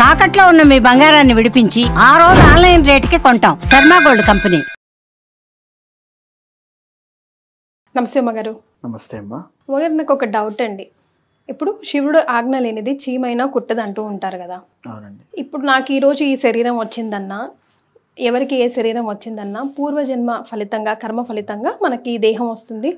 తాకట్లో ఉన్న మీ బంగారాన్ని విడిపించి ఆ రోజు ఆన్లైన్ రేటుకి కొంటాం. Sharma gold company. నమస్తే అమ్మగారు. నమస్తే అమ్మా. అమ్మగారు, నాకు ఒక డౌట్ అండి. ఇప్పుడు శివుడు ఆజ్ఞ లేనిది చీమైనా కుట్టదు అంటూ ఉంటారు కదా. అవునండి. ఇప్పుడు నాకు ఈరోజు ఈ శరీరం వచ్చిందన్నా, ఎవరికి ఏ శరీరం వచ్చిందన్నా పూర్వజన్మ ఫలితంగా, కర్మ ఫలితంగా మనకి ఈ దేహం వస్తుంది.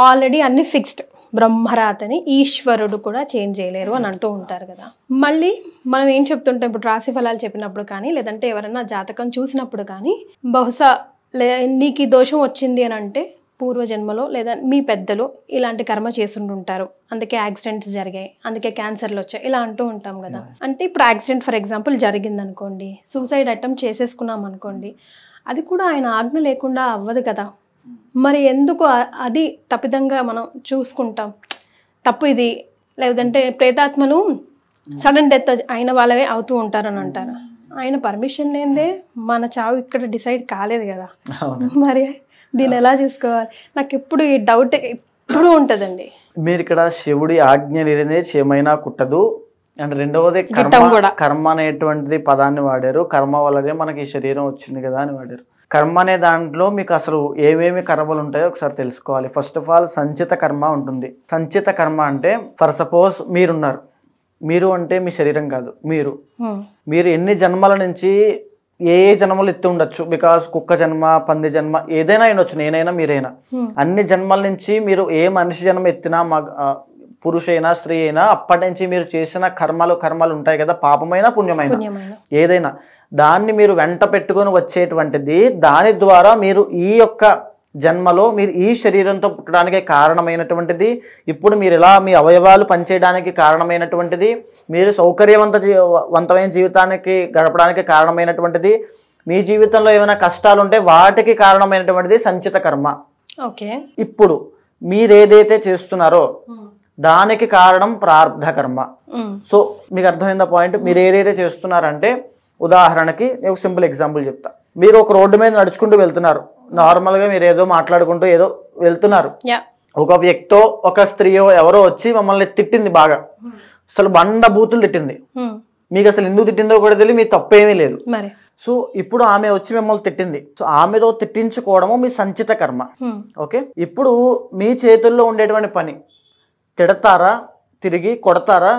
ఆల్రెడీ అన్ని ఫిక్స్డ్. బ్రహ్మరాతని ఈశ్వరుడు కూడా చేంజ్ చేయలేరు అని అంటూ ఉంటారు కదా. మళ్ళీ మనం ఏం చెప్తుంటాం, ఇప్పుడు రాశి ఫలాలు చెప్పినప్పుడు కానీ, లేదంటే ఎవరైనా జాతకం చూసినప్పుడు కానీ, బహుశా నీకు ఈ దోషం వచ్చింది అని అంటే పూర్వజన్మలో లేదా మీ పెద్దలు ఇలాంటి కర్మ చేస్తుంటారు, అందుకే యాక్సిడెంట్స్ జరిగాయి, అందుకే క్యాన్సర్లు వచ్చాయి, ఇలా అంటూ ఉంటాం కదా. అంటే ఇప్పుడు యాక్సిడెంట్ ఫర్ ఎగ్జాంపుల్ జరిగింది అనుకోండి, సూసైడ్ అటెంప్ట్ చేసేసుకున్నాం అనుకోండి, అది కూడా ఆయన ఆజ్ఞ లేకుండా అవ్వదు కదా. మరి ఎందుకు అది తప్పిదంగా మనం చూసుకుంటాం? తప్పు ఇది. లేదంటే ప్రేతాత్మలు సడన్ డెత్ అయిన వాళ్ళవే అవుతూ ఉంటారు అని అంటారు. ఆయన పర్మిషన్ లేదే మన చావు ఇక్కడ డిసైడ్ కాలేదు కదా. మరి దీన్ని ఎలా చూసుకోవాలి? నాకు ఎప్పుడు ఈ డౌట్ ఎప్పుడు ఉంటుందండి. మీరు ఇక్కడ శివుడి ఆజ్ఞ లేనిదే చీమైనా కుట్టదు అండ్ రెండవది కర్మ అనేటువంటిది పదాన్ని వాడారు. కర్మ వల్లనే మనకి ఈ శరీరం వచ్చింది కదా అని వాడారు. కర్మ అనే దాంట్లో మీకు అసలు ఏమేమి కర్మలు ఉంటాయో ఒకసారి తెలుసుకోవాలి. ఫస్ట్ ఆఫ్ ఆల్ సంచిత కర్మ ఉంటుంది. సంచిత కర్మ అంటే ఫర్ సపోజ్ మీరున్నారు, మీరు అంటే మీ శరీరం కాదు, మీరు ఎన్ని జన్మల నుంచి ఏ జన్మలు ఎత్తి ఉండొచ్చు. బికాస్ కుక్క జన్మ, పంది జన్మ, ఏదైనా ఉండొచ్చు, నేనైనా మీరైనా. అన్ని జన్మల నుంచి మీరు ఏ మనిషి జన్మ ఎత్తినా, పురుషైనా స్త్రీ అయినా, అప్పటి నుంచి మీరు చేసిన కర్మలు ఉంటాయి కదా, పాపమైనా పుణ్యమైనా ఏదైనా, దాన్ని మీరు వెంట పెట్టుకొని వచ్చేటువంటిది. దాని ద్వారా మీరు ఈ యొక్క జన్మలో మీరు ఈ శరీరంతో పుట్టడానికి కారణమైనటువంటిది, ఇప్పుడు మీరు ఇలా మీ అవయవాలు పనిచేయడానికి కారణమైనటువంటిది, మీరు సౌకర్యవంతమైన జీవితానికి గడపడానికి కారణమైనటువంటిది, మీ జీవితంలో ఏమైనా కష్టాలు ఉంటే వాటికి కారణమైనటువంటిది సంచిత కర్మ. ఓకే. ఇప్పుడు మీరేదైతే చేస్తున్నారో దానికి కారణం ప్రారబ్ధ కర్మ. సో మీకు అర్థమైందా పాయింట్? మీరు ఏదైతే చేస్తున్నారంటే, ఉదాహరణకి నేను ఒక సింపుల్ ఎగ్జాంపుల్ చెప్తా. మీరు ఒక రోడ్డు మీద నడుచుకుంటూ వెళ్తున్నారు, నార్మల్గా మీరు ఏదో మాట్లాడుకుంటూ ఏదో వెళ్తున్నారు. ఒక వ్యక్తో ఒక స్త్రీయో ఎవరో వచ్చి మమ్మల్ని తిట్టింది, బాగా అసలు బండ బూతులు తిట్టింది. మీకు అసలు ఎందుకు తిట్టిందో కూడా తెలియదు, మీ తప్పేమీ లేదు. సో ఇప్పుడు ఆమె వచ్చి మిమ్మల్ని తిట్టింది. సో ఆమెతో తిట్టించుకోవడము మీ సంచిత కర్మ. ఓకే. ఇప్పుడు మీ చేతుల్లో ఉండేటువంటి పని, తిడతారా, తిరిగి కొడతారా,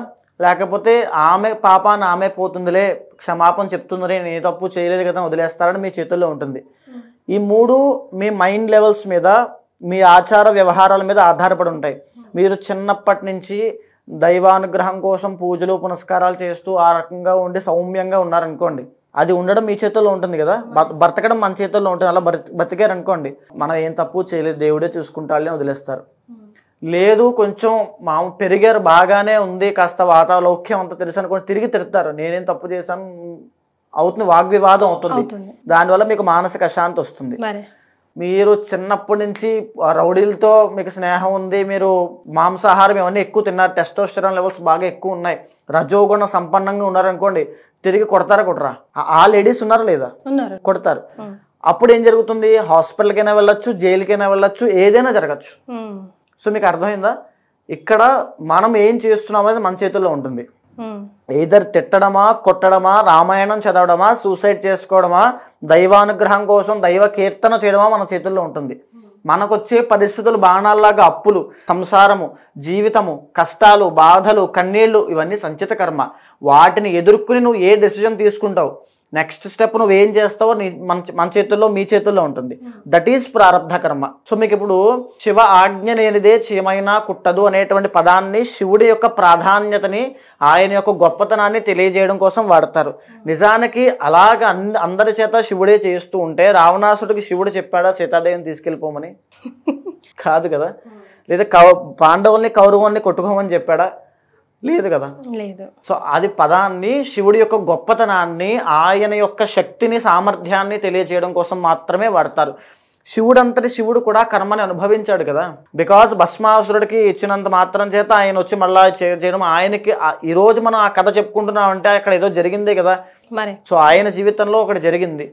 లేకపోతే ఆమె పాపాన్ని ఆమె పోతుందిలే, క్షమాపణ చెప్తుందిలే, నేను తప్పు చేయలేదు కదా వదిలేస్తారని మీ చేతుల్లో ఉంటుంది. ఈ మూడు మీ మైండ్ లెవెల్స్ మీద, మీ ఆచార వ్యవహారాల మీద ఆధారపడి ఉంటాయి. మీరు చిన్నప్పటి నుంచి దైవానుగ్రహం కోసం పూజలు పునస్కారాలు చేస్తూ ఆ రకంగా ఉండి సౌమ్యంగా ఉన్నారనుకోండి, అది ఉండడం మీ చేతుల్లో ఉంటుంది కదా. బ్రతకడం మన చేతుల్లో ఉంటుంది. అలా బతికారు అనుకోండి, మనం ఏం తప్పు చేయలేదు, దేవుడే చూసుకుంటాడని వదిలేస్తారు. లేదు కొంచెం పెరిగారు, బాగానే ఉంది, కాస్త వాతాలౌక్యం అంతా తెలుసు అనుకోండి, తిరిగి తిడతారు, నేనేం తప్పు చేశాను అవుతుంది, వాగ్వివాదం అవుతుంది. దానివల్ల మీకు మానసిక అశాంతి వస్తుంది. మీరు చిన్నప్పటి నుంచి రౌడీలతో మీకు స్నేహం ఉంది, మీరు మాంసాహారం ఇవన్నీ ఎక్కువ తిన్నారు, టెస్టోస్టెరాన్ లెవెల్స్ బాగా ఎక్కువ ఉన్నాయి, రజోగుణ సంపన్నంగా ఉన్నారనుకోండి, తిరిగి కొడతారా? ఆ లేడీస్ ఉన్నారా లేదా? కొడతారు. అప్పుడు ఏం జరుగుతుంది? హాస్పిటల్కైనా వెళ్ళొచ్చు, జైలుకైనా వెళ్ళొచ్చు, ఏదైనా జరగచ్చు. సో మీకు అర్థమైందా? ఇక్కడ మనం ఏం చేస్తున్నాం అనేది మన చేతుల్లో ఉంటుంది. ఏదర్ తిట్టడమా, కొట్టడమా, రామాయణం చదవడమా, సూసైడ్ చేసుకోవడమా, దైవానుగ్రహం కోసం దైవ కీర్తన చేయడమా మన చేతుల్లో ఉంటుంది. మనకొచ్చే పరిస్థితులు బాణాల్లాగా అప్పులు, సంసారము, జీవితము, కష్టాలు, బాధలు, కన్నీళ్లు, ఇవన్నీ సంచిత కర్మ. వాటిని ఎదుర్కొని నువ్వు ఏ డెసిజన్ తీసుకుంటావు, నెక్స్ట్ స్టెప్ నువ్వు ఏం చేస్తావో మన చేతుల్లో, మీ చేతుల్లో ఉంటుంది. దట్ ఈస్ ప్రారబ్ధ కర్మ. సో మీకు ఇప్పుడు శివ ఆజ్ఞ లేనిదే చీమైనా కుట్టదు అనేటువంటి పదాన్ని శివుడి యొక్క ప్రాధాన్యతని, ఆయన యొక్క గొప్పతనాన్ని తెలియజేయడం కోసం వాడతారు. నిజానికి అలాగ అందరి చేత శివుడే చేస్తూ ఉంటే రావణాసుడికి శివుడు చెప్పాడా సీతాదేవిని తీసుకెళ్ళిపోమని? కాదు కదా. లేదా పాండవుల్ని కౌరవుల్ని కొట్టుకోమని చెప్పాడా? లేదు కదా. సో అది పదాన్ని శివుడి యొక్క గొప్పతనాన్ని, ఆయన యొక్క శక్తిని, సామర్థ్యాన్ని తెలియజేయడం కోసం మాత్రమే వాడతారు. శివుడు కూడా కర్మని అనుభవించాడు కదా. బికాస్ భస్మాసురుడికి ఇచ్చినంత మాత్రం చేత ఆయన వచ్చి మళ్ళా చేయడం, ఆయనకి ఈ రోజు మనం ఆ కథ చెప్పుకుంటున్నాం అంటే అక్కడ ఏదో జరిగిందే కదా. సో ఆయన జీవితంలో ఒకటి జరిగింది.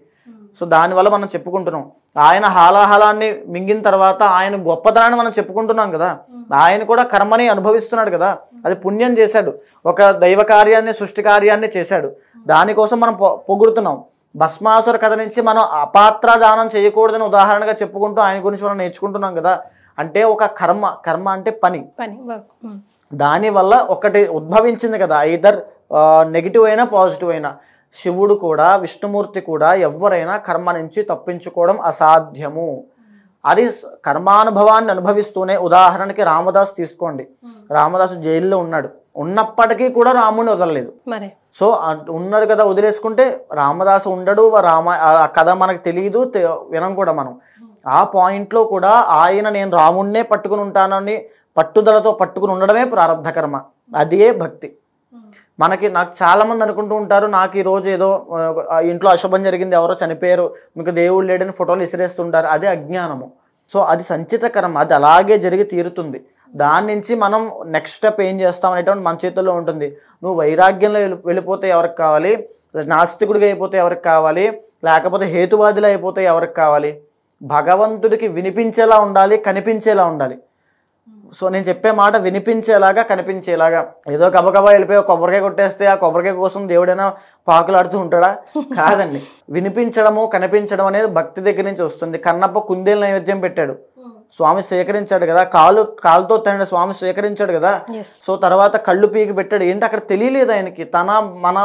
సో దానివల్ల మనం చెప్పుకుంటున్నాం. ఆయన హాలాహలాన్ని మింగిన తర్వాత ఆయన గొప్పతనాన్ని మనం చెప్పుకుంటున్నాం కదా. ఆయన కూడా కర్మని అనుభవిస్తున్నాడు కదా. అది పుణ్యం చేశాడు, ఒక దైవ కార్యాన్ని, సృష్టి కార్యాన్ని చేశాడు. దానికోసం మనం పొగుడుతున్నాం. భస్మాసుర కథ నుంచి మనం అపాత్ర దానం చేయకూడదని ఉదాహరణగా చెప్పుకుంటూ ఆయన గురించి మనం నేర్చుకుంటున్నాం కదా. అంటే ఒక కర్మ అంటే పని, దానివల్ల ఒకటి ఉద్భవించింది కదా, ఐదర్ నెగిటివ్ అయినా పాజిటివ్ అయినా. శివుడు కూడా విష్ణుమూర్తి కూడా ఎవరైనా కర్మ నుంచి తప్పించుకోవడం అసాధ్యము. అది కర్మానుభవాన్ని అనుభవిస్తూనే, ఉదాహరణకి రామదాసు తీసుకోండి. రామదాసు జైల్లో ఉన్నాడు, ఉన్నప్పటికీ కూడా రాముడిని వదలలేదు. సో ఉన్నాడు కదా, వదిలేసుకుంటే రామదాసు ఉండడు, ఆ కథ మనకు తెలియదు, వినం కూడా మనం. ఆ పాయింట్లో కూడా ఆయన నేను రాముడినే పట్టుకుని ఉంటానని పట్టుదలతో పట్టుకుని ఉండడమే ప్రారబ్ధ కర్మ. అదే భక్తి. నాకు చాలా మంది అనుకుంటూ ఉంటారు, నాకు ఈరోజు ఏదో ఇంట్లో అశుభం జరిగింది, ఎవరో చనిపోయారు, మీకు దేవుడు లేడని ఫోటోలు ఇసిరేస్తుంటారు. అదే అజ్ఞానము. సో అది సంచిత కర్మ, అది అలాగే జరిగి తీరుతుంది. దాని నుంచి మనం నెక్స్ట్ స్టెప్ ఏం చేస్తాం అనేటువంటి మన చేతుల్లో ఉంటుంది. నువ్వు వైరాగ్యంలో వెళ్ళిపోతే ఎవరికి కావాలి, నాస్తికుడిగా అయిపోతే ఎవరికి కావాలి, లేకపోతే హేతువాదిలో అయిపోతే ఎవరికి కావాలి? భగవంతుడికి వినిపించేలా ఉండాలి, కనిపించేలా ఉండాలి. సో నేను చెప్పే మాట వినిపించేలాగా, కనిపించేలాగా. ఏదో గబగబా వెళ్ళిపోయి కొబ్బరికాయ కొట్టేస్తే ఆ కొబ్బరికాయ కోసం దేవుడైనా పాకులాడుతూ ఉంటాడా? కాదండి. వినిపించడము, కనిపించడం అనేది భక్తి దగ్గర నుంచి వస్తుంది. కన్నప్ప కుందేలు నైవేద్యం పెట్టాడు, స్వామి స్వీకరించాడు కదా. కాలుతో తన స్వామి స్వీకరించాడు కదా. సో తర్వాత కళ్ళు పీకి పెట్టాడు. ఏంటి అక్కడ తెలియలేదు ఆయనకి, మన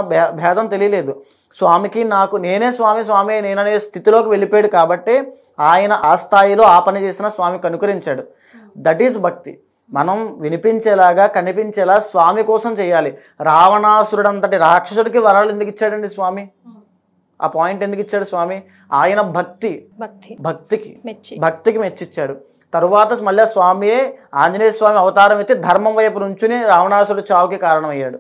భేదం తెలియలేదు. స్వామికి నాకు నేనే స్వామి నేననే స్థితిలోకి వెళ్ళిపోయాడు కాబట్టి ఆయన ఆ స్థాయిలో ఆ పని చేసిన స్వామి కనుకరించాడు. దట్ ఈస్ భక్తి. మనం వినిపించేలాగా, కనిపించేలా స్వామి కోసం చేయాలి. రావణాసురుడంతటి రాక్షసుడికి వరాలు ఎందుకు ఇచ్చాడండి స్వామి? ఆ పాయింట్ ఎందుకు ఇచ్చాడు స్వామి? ఆయన భక్తికి మెచ్చిచ్చాడు. తరువాత మళ్ళీ స్వామియే ఆంజనేయ స్వామి అవతారం ఎత్తి ధర్మం వైపు నుంచుని రావణాసురుడు చావుకి కారణమయ్యాడు.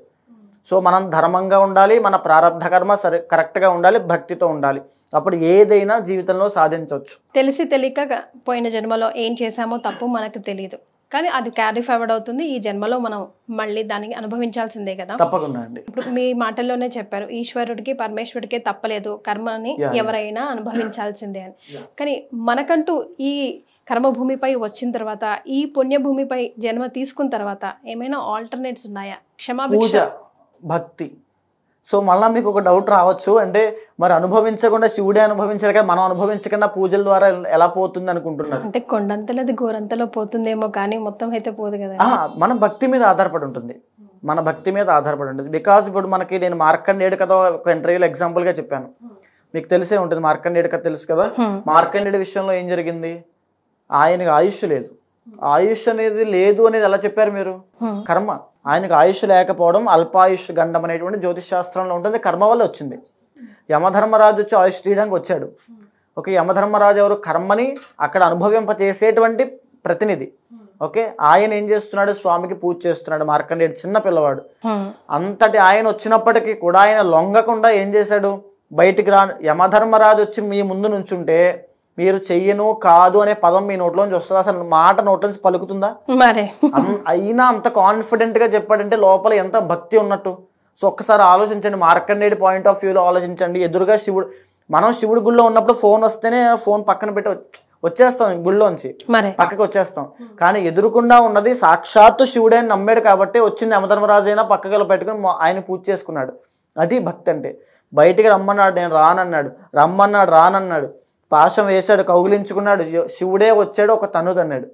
సో మనం ధర్మంగా ఉండాలి, మన ప్రారబ్ధ కర్మ కరెక్ట్గా ఉండాలి, భక్తితో ఉండాలి. అప్పుడు ఏదైనా జీవితంలో సాధించవచ్చు. తెలిసి తెలియక పోయిన జన్మలో ఏం చేశామో తప్పు మనకు తెలియదు, కానీ అది క్యారీ ఫార్వర్డ్ అవుతుంది. ఈ జన్మలో మనం మళ్ళీ దానికి అనుభవించాల్సిందే కదా. తప్పకుండా అండి. ఇప్పుడు మీ మాటల్లోనే చెప్పారు, ఈశ్వరుడికి పరమేశ్వరుడికి తప్పలేదు, కర్మని ఎవరైనా అనుభవించాల్సిందే అని. కానీ మనకంటూ ఈ కర్మభూమిపై వచ్చిన తర్వాత, ఈ పుణ్యభూమిపై జన్మ తీసుకున్న తర్వాత ఏమైనా ఆల్టర్నేట్స్ ఉన్నాయా? క్షమాభిక్ష, భక్తి. సో మళ్ళీ మీకు ఒక డౌట్ రావచ్చు, అంటే మరి అనుభవించకుండా శివుడే అనుభవించారు కదా, మనం అనుభవించకుండా పూజల ద్వారా ఎలా పోతుంది అనుకుంటున్నారు. అంటే కొండంతలది గోరంతలో పోతుందేమో, కానీ మొత్తం అయితే పోదు కదా. మన భక్తి మీద ఆధారపడి ఉంటుంది, బికాజ్ ఇప్పుడు మనకి నేను మార్కండేయుడు కథ ఒక ఇంటర్వ్యూలో ఎగ్జాంపుల్గా చెప్పాను. మీకు తెలిసే ఉంటుంది మార్కండేయుడు కథ, తెలుసు కదా. మార్కండేయుడి విషయంలో ఏం జరిగింది? ఆయనకు ఆయుష్ లేదు. ఆయుష్ అనేది లేదు అనేది ఎలా చెప్పారు మీరు? కర్మ. ఆయనకు ఆయుష్ లేకపోవడం అల్పాయుష్ గండం అనేటువంటి జ్యోతిష్ శాస్త్రంలో ఉంటుంది, కర్మ వల్ల వచ్చింది. యమధర్మరాజు వచ్చి ఆయుష్ తీయడానికి వచ్చాడు. ఓకే, యమధర్మరాజు ఎవరు? కర్మని అక్కడ అనుభవింపచేసేటువంటి ప్రతినిధి. ఓకే, ఆయన ఏం చేస్తున్నాడు? స్వామికి పూజ చేస్తున్నాడు. మార్కండేయుడు చిన్న పిల్లవాడు. అంతటి ఆయన వచ్చినప్పటికీ కూడా ఆయన లొంగకుండా ఏం చేశాడు? బయటికి యమధర్మరాజు వచ్చి మీ ముందు నుంచుంటే మీరు చెయ్యను, కాదు అనే పదం మీ నోట్లోంచి వస్తుంది? అసలు మాట నోట్లోంచి పలుకుతుందా? అయినా అంత కాన్ఫిడెంట్ గా చెప్పాడంటే లోపల ఎంత భక్తి ఉన్నట్టు. సో ఒక్కసారి ఆలోచించండి, మార్కండేయుడి పాయింట్ ఆఫ్ వ్యూలో ఆలోచించండి. ఎదురుగా శివుడు, మనం శివుడి గుళ్ళో ఉన్నప్పుడు ఫోన్ వస్తేనే ఫోన్ పక్కన పెట్టి వచ్చేస్తాం, గుళ్ళోంచి పక్కకి వచ్చేస్తాం. కానీ ఎదురుకుండా ఉన్నది సాక్షాత్తు శివుడే అని నమ్మాడు కాబట్టి వచ్చింది. యమధర్మరాజు అయినా పక్కకి పెట్టుకుని ఆయన పూజ చేసుకున్నాడు. అది భక్తి అంటే. బయటికి రమ్మన్నాడు, నేను రానన్నాడు. రానన్నాడు. పాశం వేశాడు, కౌగిలించుకున్నాడు. శివుడే వచ్చాడు, ఒక తనుదన్నాడు.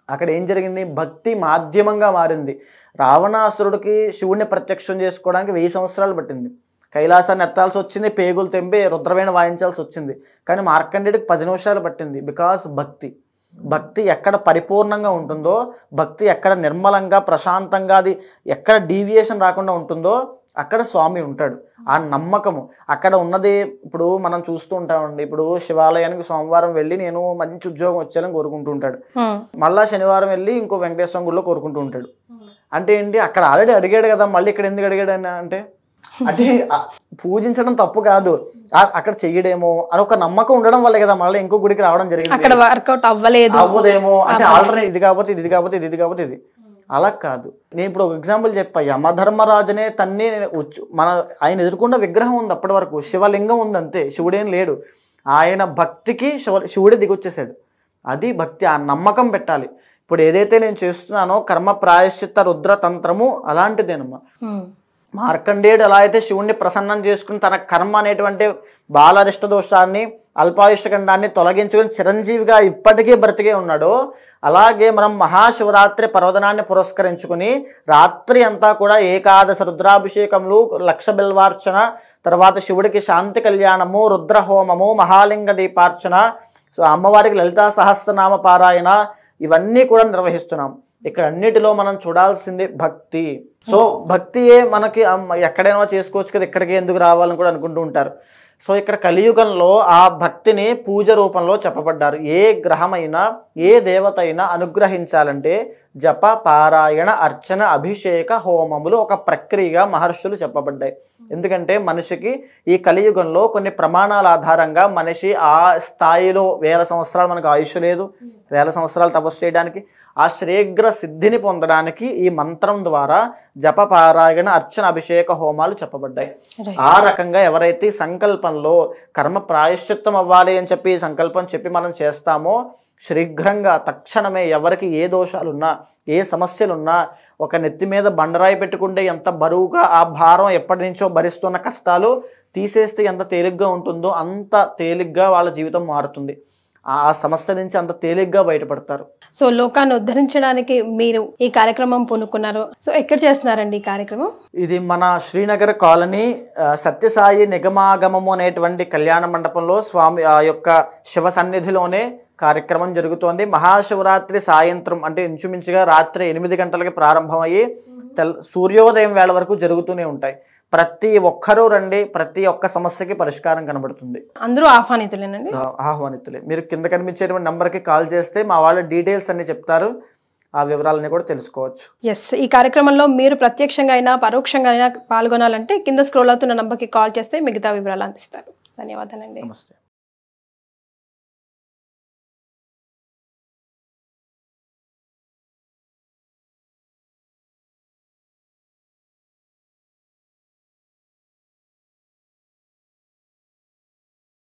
అక్కడ ఏం జరిగింది? భక్తి మాధ్యమంగా మారింది. రావణాసురుడికి శివుడిని ప్రత్యక్షం చేసుకోవడానికి 1000 సంవత్సరాలు పట్టింది. కైలాసాన్ని ఎత్తాల్సి వచ్చింది, పేగులు తెంపి రుద్రవేణ వాయించాల్సి వచ్చింది. కానీ మార్కండేయుడికి 10 నిమిషాలు పట్టింది. బికాస్ భక్తి ఎక్కడ పరిపూర్ణంగా ఉంటుందో, భక్తి ఎక్కడ నిర్మలంగా ప్రశాంతంగా, అది ఎక్కడ డీవియేషన్ రాకుండా ఉంటుందో అక్కడ స్వామి ఉంటాడు. ఆ నమ్మకము అక్కడ ఉన్నది. ఇప్పుడు మనం చూస్తూ ఉంటామండి, ఇప్పుడు శివాలయానికి సోమవారం వెళ్ళి నేను మంచి ఉద్యోగం వచ్చేయాలని కోరుకుంటూ ఉంటాడు. మళ్ళా శనివారం వెళ్ళి ఇంకో వెంకటేశ్వర గుడిలో కోరుకుంటూ ఉంటాడు. అంటే ఏంటి? అక్కడ ఆల్రెడీ అడిగాడు కదా, మళ్ళీ ఇక్కడ ఎందుకు అడిగాడు అంటే పూజించడం తప్పు కాదు, అక్కడ చెయ్యడేమో అని ఒక నమ్మకం ఉండడం వల్ల కదా మళ్ళీ ఇంకో గుడికి రావడం జరిగింది. అవ్వదేమో అంటే ఆల్టర్నేట్ ఇది కాకపోతే ఇది. అలా కాదు. నేను ఇప్పుడు ఒక ఎగ్జాంపుల్ చెప్పా. యమధర్మరాజునే తన్ని ఆయన ఎదుర్కొన్న విగ్రహం ఉంది, అప్పటి వరకు శివలింగం ఉంది అంతే, శివుడేం లేడు. ఆయన భక్తికి శివుడే దిగొచ్చేసాడు. అది భక్తి. ఆ నమ్మకం పెట్టాలి. ఇప్పుడు ఏదైతే నేను చేస్తున్నానో కర్మ ప్రాయశ్చిత్త రుద్ర తంత్రము అలాంటిదేనమ్మా. మార్కండేయుడు ఎలా అయితే శివుణ్ణి ప్రసన్నం చేసుకుని తన కర్మ అనేటువంటి బాలరిష్ట దోషాన్ని అల్పాయుష్యఖండాన్ని తొలగించుకుని చిరంజీవిగా ఇప్పటికీ బ్రతికే ఉన్నాడో, అలాగే మనం మహాశివరాత్రి పర్వదినాన్ని పురస్కరించుకుని రాత్రి అంతా కూడా ఏకాదశ రుద్రాభిషేకములు, లక్ష బిల్వార్చన, తర్వాత శివుడికి శాంతి కళ్యాణము, రుద్రహోమము, మహాలింగ దీపార్చన, సో అమ్మవారికి లలితా సహస్రనామ పారాయణ, ఇవన్నీ కూడా నిర్వహిస్తున్నాం. ఇక్కడ అన్నిటిలో మనం చూడాల్సింది భక్తి. సో భక్తియే మనకి ఎక్కడైనా చేసుకోవచ్చు కదా, ఇక్కడికి ఎందుకు రావాలని కూడా అనుకుంటూ ఉంటారు. సో ఇక్కడ కలియుగంలో ఆ భక్తిని పూజ రూపంలో చెప్పబడ్డారు. ఏ గ్రహమైనా ఏ దేవత అయినా అనుగ్రహించాలంటే జప, పారాయణ, అర్చన, అభిషేక, హోమములు ఒక ప్రక్రియగా మహర్షులు చెప్పబడ్డాయి. ఎందుకంటే మనిషికి ఈ కలియుగంలో కొన్ని ప్రమాణాల ఆధారంగా మనిషి ఆ స్థాయిలో 1000 సంవత్సరాలు మనకు ఆయుష్ లేదు, 1000 సంవత్సరాలు తపస్సు చేయడానికి, ఆ శ్రీఘ్ర సిద్ధిని పొందడానికి ఈ మంత్రం ద్వారా జప, పారాయణ, అర్చన, అభిషేక, హోమాలు చెప్పబడ్డాయి. ఆ రకంగా ఎవరైతే సంకల్పంలో కర్మ ప్రాయశ్చిత్తం అవ్వాలి అని చెప్పి సంకల్పం చెప్పి మనం చేస్తామో, శీఘ్రంగా తక్షణమే ఎవరికి ఏ దోషాలున్నా ఏ సమస్యలున్నా, ఒక నెత్తి మీద బండరాయి పెట్టుకుంటే ఎంత బరువుగా ఆ భారం ఎప్పటి నుంచో భరిస్తున్న కష్టాలు తీసేస్తే ఎంత తేలిగ్గా ఉంటుందో అంత తేలిగ్గా వాళ్ళ జీవితం మారుతుంది. ఆ సమస్య నుంచి అంత తేలిగ్గా బయటపడతారు. సో లోకాన్ని ఉద్ధరించడానికి మీరు ఈ కార్యక్రమం పూనుకున్నారు. సో ఎక్కడ చేస్తున్నారండి ఈ కార్యక్రమం? ఇది మన శ్రీనగర్ కాలనీ సత్యసాయి నిగమాగమము అనేటువంటి కళ్యాణ మండపంలో స్వామి ఆ యొక్క శివ సన్నిధిలోనే కార్యక్రమం జరుగుతోంది. మహాశివరాత్రి సాయంత్రం అంటే ఇంచుమించుగా రాత్రి 8 గంటలకి ప్రారంభమయ్యి సూర్యోదయం వేళ వరకు జరుగుతూనే ఉంటాయి. ప్రతి ఒక్కరూ రండి, ప్రతి ఒక్క సమస్యకి పరిష్కారం కనబడుతుంది. అందరూ ఆహ్వానితులేనండి? ఆహ్వానితులే. మీరు కింద కనిపించేటువంటి నంబర్కి కాల్ చేస్తే మా వాళ్ళ డీటెయిల్స్ అన్ని చెప్తారు, ఆ వివరాలన్నీ కూడా తెలుసుకోవచ్చు. ఎస్, ఈ కార్యక్రమంలో మీరు ప్రత్యక్షంగా అయినా పరోక్షంగా అయినా పాల్గొనాలంటే కింద స్క్రోల్ అవుతున్న నంబర్కి కాల్ చేస్తే మిగతా వివరాలు అందిస్తారు. ధన్యవాదాలండి. నమస్తే.